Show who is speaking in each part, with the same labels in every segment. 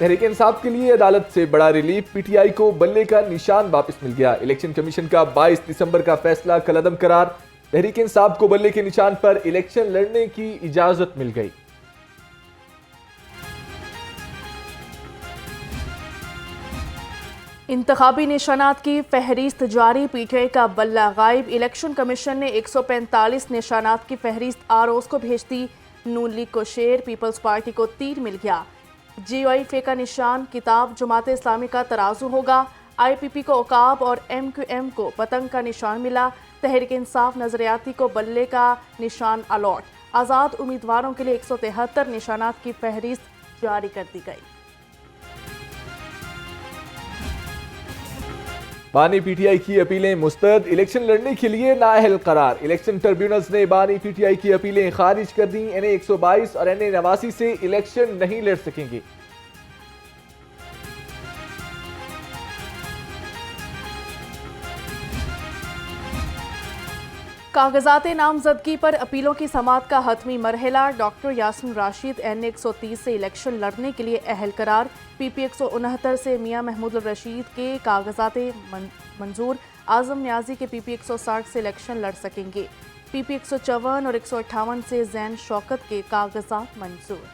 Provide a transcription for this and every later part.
Speaker 1: तहरीक इंसाफ के लिए अदालत से बड़ा रिलीफ, पीटीआई को बल्ले का निशान वापस मिल गया। इलेक्शन कमीशन का 22 दिसंबर का फैसला कलअदम करार, तहरीक इंसाफ को बल्ले के निशान पर इलेक्शन लड़ने की इजाजत मिल गई।
Speaker 2: इंतखाबी निशानात की फहरिस्त जारी, पीटीआई का बल्ला गायब। इलेक्शन कमीशन ने 145 निशानात की फहरिस्त आरओस को भेज दी। नून लीग को शेर, पीपल्स पार्टी को 3 मिल गया। जीओआईफे का निशान किताब, जमात इस्लामी का तराजू होगा। आईपीपी को औकाब और एमक्यूएम को पतंग का निशान मिला। तहरीक इंसाफ नजरियाती को बल्ले का निशान अलॉट। आज़ाद उम्मीदवारों के लिए 173 निशानात की फहरिस्त जारी कर दी गई।
Speaker 1: बानी पीटीआई की अपीलें मुस्तरद, इलेक्शन लड़ने के लिए नाअहल करार। इलेक्शन ट्रिब्यूनल्स ने बानी पीटीआई की अपीलें खारिज कर दी। एनए 122 और एनए 89 से इलेक्शन नहीं लड़ सकेंगे।
Speaker 2: कागजात नामजदगी पर अपीलों की समाअत का हतमी मरहला। डॉक्टर यासिन राशिद एनए 130 से इलेक्शन लड़ने के लिए अहल करार। पीपी 169 से मियां महमूद रशीद के कागजात मंजूर। आजम न्याजी के पीपी 160 से इलेक्शन लड़ सकेंगे। पीपी 154 और 158 से जैन शौकत के कागजात मंजूर।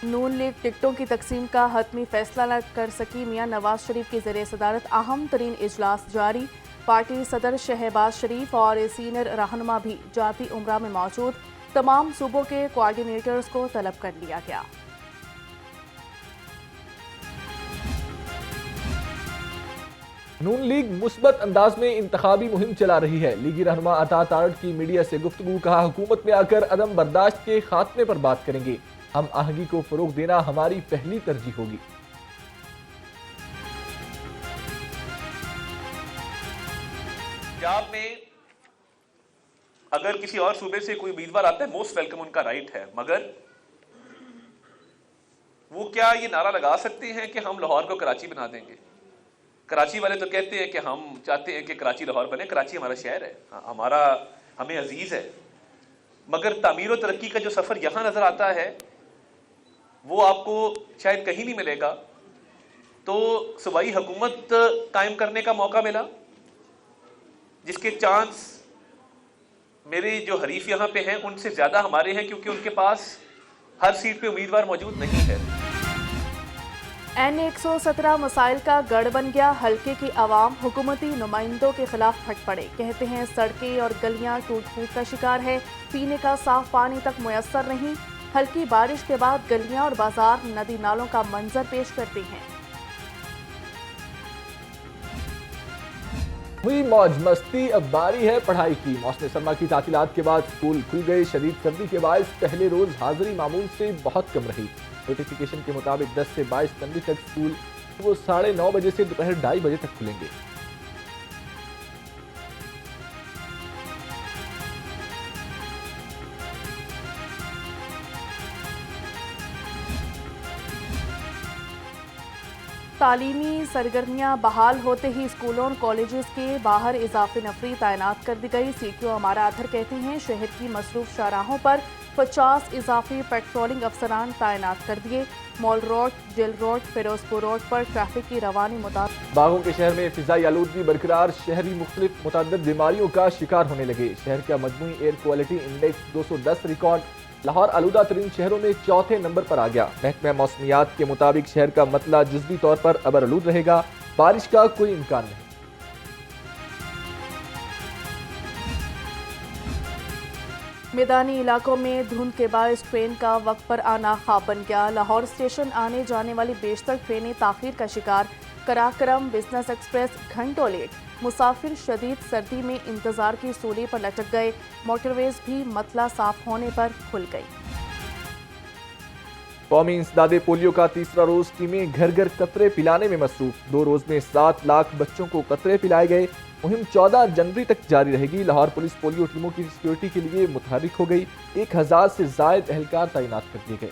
Speaker 2: नून लीग टिकटों की तकसीम का हतमी फैसला न कर सकी। मियां नवाज शरीफ की ज़रिए सदारत अहम तरीन इजलास जारी। पार्टी सदर शहबाज शरीफ और सीनियर रहनुमा भी जाती उम्रा में मौजूद। तमाम सूबों के कोऑर्डिनेटर्स को तलब कर लिया गया।
Speaker 1: नून लीग मुस्बत अंदाज में इंतखाबी मुहिम चला रही है। लीगी रहनुमा अता तारड़ की मीडिया से गुफ्तगू, कहा हुकूमत में आकर अदम बर्दाश्त के खात्मे पर बात करेंगे। हम आहंगी को फरोग देना हमारी पहली तरजीह होगी।
Speaker 3: पंजाब में अगर किसी और सूबे से कोई उम्मीदवार आता है, मोस्ट वेलकम, उनका राइट है, मगर वो क्या ये नारा लगा सकते हैं कि हम लाहौर को कराची बना देंगे? कराची वाले तो कहते हैं कि हम चाहते हैं कि कराची लाहौर बने। कराची हमारा शहर है, हमारा हमें अजीज है, मगर तामीर और तरक्की का जो सफर यहां नजर आता है वो आपको शायद कहीं नहीं मिलेगा। तो सूबाई हुकूमत कायम करने का मौका मिला, जिसके चांस मेरे जो हरीफ यहां पे हैं उनसे ज्यादा हमारे हैं, क्योंकि उनके पास हर सीट पे उम्मीदवार मौजूद नहीं है।
Speaker 2: एन 117 मसाइल का गढ़ बन गया। हल्के की आवाम हुकूमती नुमाइंदों के खिलाफ फट पड़े। कहते हैं सड़कें और गलियां टूट फूट का शिकार है, पीने का साफ पानी तक मुयस्सर नहीं। हल्की बारिश के बाद गलियां और बाजार नदी नालों का मंजर पेश करते हैं।
Speaker 1: हुई मौज मस्ती, अब बारी है पढ़ाई की। मौसम सरमा की तातीलात के बाद स्कूल खुल गए। शदीद सर्दी के बायस पहले रोज हाजिरी मामूल से बहुत कम रही। नोटिफिकेशन के मुताबिक 10 से 22 जनवरी तक स्कूल वो 9:30 बजे से दोपहर 2:30 बजे तक खुलेंगे।
Speaker 2: तालीमी सरगर्मियां बहाल होते ही स्कूलों और कॉलेजेस के बाहर इजाफी नफरी तैनात कर दी गई। सीटीओ अमारा अधर कहते हैं शहर की मसरूफ शाहराहों पर 50 इजाफी पेट्रोलिंग अफसरान तैनात कर दिए। Mall Road, Jail Road, Firozpur Road पर ट्रैफिक की रवानी मुताबिक।
Speaker 1: बागों के शहर में फिजाई आलूदगी बरकरार, शहरी मुख्तलिफ मुतअद्दिद बीमारियों का शिकार होने लगे। शहर का मजमूई air quality index 210 record. Lahore आलूदा तरीन शहरों में चौथे नंबर पर आ गया। महकमा मौसमियात के मुताबिक शहर का मतला जुज़वी तौर पर अबर आलूद रहेगा, बारिश का कोई इम्कान नहीं।
Speaker 2: मैदानी इलाकों में धुंध के बायस ट्रेन का वक्त पर आना ख्वाब बन गया। लाहौर स्टेशन आने जाने वाली बेशतर ट्रेनें ताखीर का शिकार। कराक्रम बिजनेस एक्सप्रेस घंटों लेट। मुसाफिर शदीद सर्दी में इंतजार की सूली पर लटक गए। मोटरवेज भी मतला साफ होने पर खुल गई।
Speaker 1: कौमी इंसदादे पोलियो का तीसरा रोज टीमें घर घर कतरे पिलाने में मसरूफ। 2 रोज में 7 लाख बच्चों को कतरे पिलाए गए। मुहिम 14 जनवरी तक जारी रहेगी। लाहौर पुलिस पोलियो टीमों की सिक्योरिटी के लिए मुतहर्रिक हो गई। 1000 से जायद एहलकार तैनात कर दिए गए।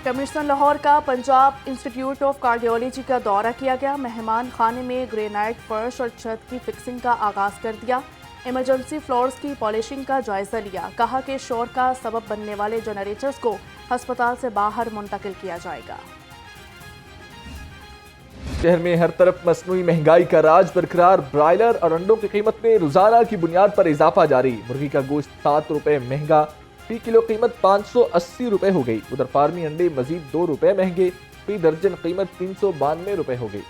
Speaker 2: कमिश्नर लाहौर का पंजाब इंस्टीट्यूट ऑफ कार्डियोलॉजी का दौरा किया गया। मेहमान खाने में ग्रेनाइट फर्श और छत की फिक्सिंग का आगाज कर दिया। इमरजेंसी फ्लोर्स की पॉलिशिंग का जायजा लिया। कहा कि शोर का सबब बनने वाले जनरेटर्स को अस्पताल से बाहर मुंतकिल किया जाएगा।
Speaker 1: शहर में हर तरफ मसनूई महंगाई का राज बरकरार। ब्रायलर और अंडों की कीमत में रोजाना की बुनियाद पर इजाफा जारी। मुर्गी का गोश्त 7 रुपए महंगा, फी किलो कीमत 580 रुपए हो गई। उधर फार्मी अंडे मजीद 2 रुपए महंगे, फी दर्जन कीमत 392 रुपए हो गई।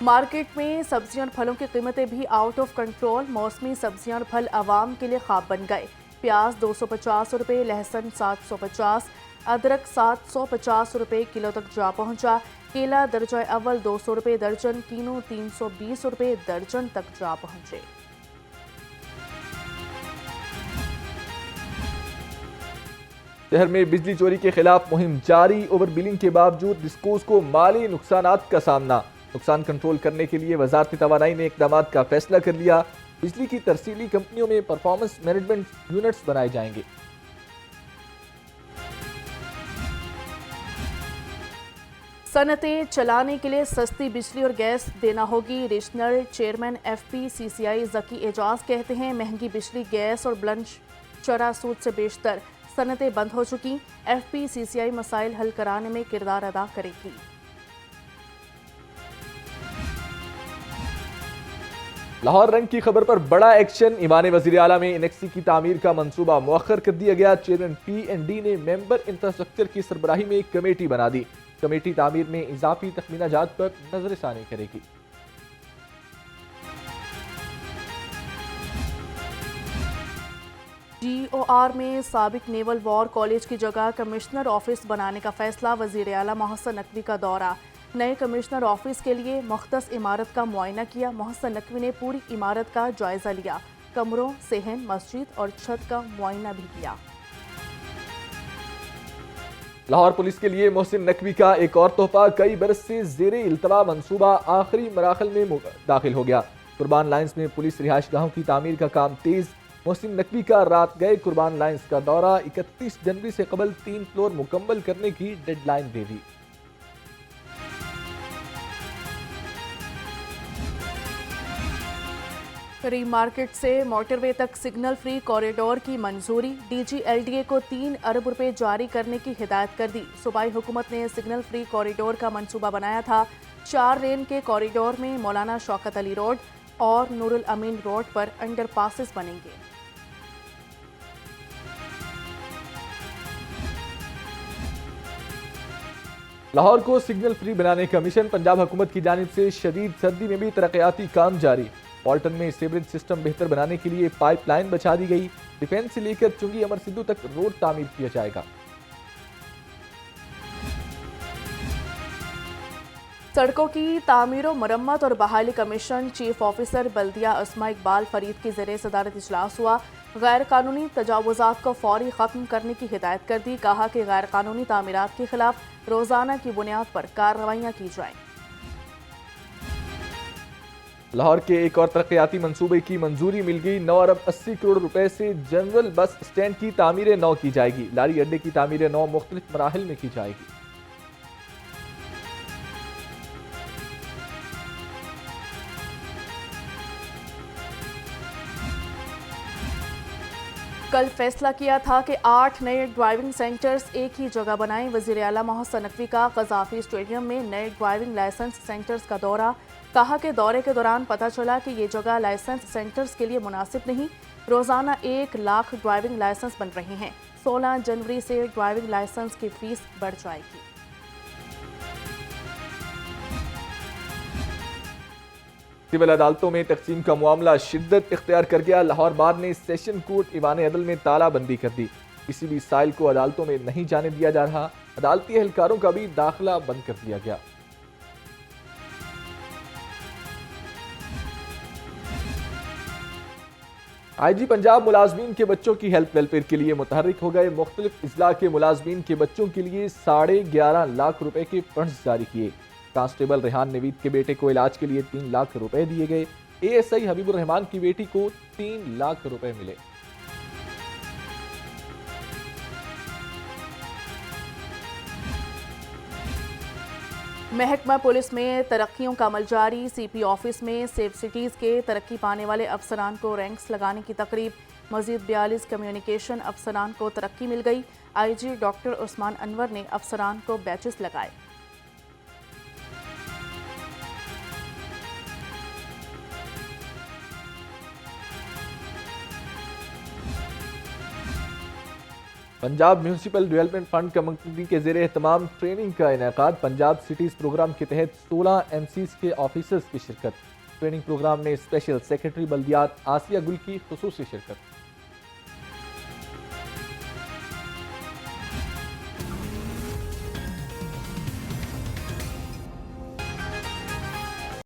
Speaker 2: मार्केट में सब्जियां और फलों की कीमतें भी आउट ऑफ कंट्रोल। मौसमी सब्जियां और फल आवाम के लिए ख्वाब बन गए। प्याज 250 रुपए, लहसुन 750, अदरक 750 रुपए किलो तक जा पहुंचा। केला दर्जा अव्वल 200 रुपए दर्जन, कीनू 320 रुपए दर्जन तक जा पहुंचे।
Speaker 1: शहर में बिजली चोरी के खिलाफ मुहिम जारी। ओवर बिलिंग के बावजूद डिस्कोस को माली नुकसानात का सामना। नुकसान कंट्रोल करने के लिए वजारत तवानाई ने इकदाम का फैसला कर लिया। बिजली की तरसीली कंपनियों में परफॉर्मेंस मैनेजमेंट यूनिट्स बनाए जाएंगे।
Speaker 2: सनतें चलाने के लिए सस्ती बिजली और गैस देना होगी। रीजनल चेयरमैन FPCCI जकी एजाज कहते हैं महंगी बिजली, गैस और बुलंद शरह सूद से बेशतर सनतें बंद हो चुकी। FPCCI मसाइल हल कराने में किरदार अदा करेगी।
Speaker 1: लाहौर रंग की खबर पर बड़ा एक्शन। ईवान वज़ीर आला में NXC की तामीर का मंसूबा मुअख्खर कर दिया गया। चेयरमैन P&D ने मेंबर इंफ्रास्ट्रक्चर की सरबराही में एक कमेटी बना दी। कमेटी तामीर में इजाफी तखमीना जात पर नजरसानी करेगी।
Speaker 2: GOR में साबिक नेवल वॉर कॉलेज की जगह कमिश्नर ऑफिस बनाने का फैसला। वज़ीर आला मोहसिन नकवी का दौरा। नए कमिश्नर ऑफिस के लिए मुख्तस इमारत का मुआयना किया। मोहसिन नकवी ने पूरी इमारत का जायजा लिया। कमरों, सेहन, मस्जिद और छत का मुआयना भी किया।
Speaker 1: लाहौर पुलिस के लिए मोहसिन नकवी का एक और तोहफा। कई बरस से जेरे इल्तवा मंसूबा आखिरी मराहल में दाखिल हो गया। कुर्बान लाइन्स में पुलिस रिहाइश गाहों की तामीर का काम तेज। मोहसिन नकवी का रात गए कुर्बान लाइन्स का दौरा। 31 जनवरी से कबल 3 फ्लोर मुकम्मल करने की डेडलाइन दे दी।
Speaker 2: करीम मार्केट से मोटरवे तक सिग्नल फ्री कॉरिडोर की मंजूरी। DG LDA को 3 अरब रुपए जारी करने की हिदायत कर दी। सूबाई हुकूमत ने सिग्नल फ्री कॉरिडोर का मंसूबा बनाया था। 4 लेन के कॉरिडोर में मौलाना शौकत अली रोड और नूरुल अमीन रोड पर अंडरपासेस बनेंगे।
Speaker 1: लाहौर को सिग्नल फ्री बनाने का मिशन। पंजाब हुकूमत की जानिब से शदीद सर्दी में भी तरक्याती काम जारी। पॉल्टन में सीवरेज सिस्टम बेहतर बनाने के लिए पाइपलाइन बचा दी गई। डिफेंस से लेकर चुंगी अमर सिद्धू तक रोड तामीर किया जाएगा।
Speaker 2: सड़कों की तामीर मरम्मत और बहाली कमीशन चीफ ऑफिसर बल्दिया अस्मा इकबाल फरीद की ज़रिए सदारत इजलास हुआ। गैर कानूनी तजावुजात को फौरी ख़त्म करने की हिदायत कर दी। कहा कि गैर कानूनी तामीरात के खिलाफ रोजाना की बुनियाद पर कार्रवाइयाँ की जाएं।
Speaker 1: लाहौर के एक और तरक्याती मंसूबे की मंजूरी मिल गई। 9 अरब 80 करोड़ रुपए से जनरल बस स्टैंड की तामीर नौ की जाएगी। लारी अड्डे की तामीर नौ मुख्तलिफ मराहिल में की जाएगी।
Speaker 2: कल फैसला किया था कि 8 नए ड्राइविंग सेंटर्स एक ही जगह बनाएं। वज़ीर आला मोहसिन नकवी का क़ज़ाफ़ी स्टेडियम में नए ड्राइविंग लाइसेंस सेंटर्स का दौरा। कहा कि दौरे के दौरान पता चला कि ये जगह लाइसेंस सेंटर्स के लिए मुनासिब नहीं। रोज़ाना 1 लाख ड्राइविंग लाइसेंस बन रहे हैं। 16 जनवरी से ड्राइविंग लाइसेंस की फीस बढ़ जाएगी।
Speaker 1: सिविल अदालतों में तकसीम का मामला शिद्दत इख्तियार कर गया। लाहौर बार ने सेशन कोर्ट ईवान अदल में तालाबंदी कर दी। किसी भी साइल को अदालतों में नहीं जाने दिया जा रहा। अदालती एहलकारों का भी दाखिला बंद कर दिया गया। IG पंजाब मुलाजमीन के बच्चों की हेल्थ वेलफेयर के लिए मुतहर्रिक हो गए। मुख्तलिफ इजला के मुलाजमीन के बच्चों के लिए 11.5 लाख रुपए के फंड्स जारी किए। कांस्टेबल रेहान नवीद के बेटे को इलाज के लिए 3 लाख रुपए दिए गए। ASI हबीबुर रहमान की बेटी को 3 लाख रुपए मिले।
Speaker 2: महकमा पुलिस में तरक्कियों का अमल जारी। सीपी ऑफिस में सेफ सिटीज़ के तरक्की पाने वाले अफसरान को रैंक्स लगाने की तकरीब। मजीद 42 कम्युनिकेशन अफसरान को तरक्की मिल गई। आईजी डॉक्टर उस्मान अनवर ने अफसरान को बैचेस लगाए।
Speaker 1: Punjab municipal development fund committee के ज़ेरे एहतमाम ट्रेनिंग का इनेकाद। पंजाब सिटीज़ प्रोग्राम के तहत 16 MCs के ऑफिसर्स की शिरकत। ट्रेनिंग प्रोग्राम में स्पेशल सेक्रेटरी बल्दियात आसिया गुल की खुसूसी शिरकत।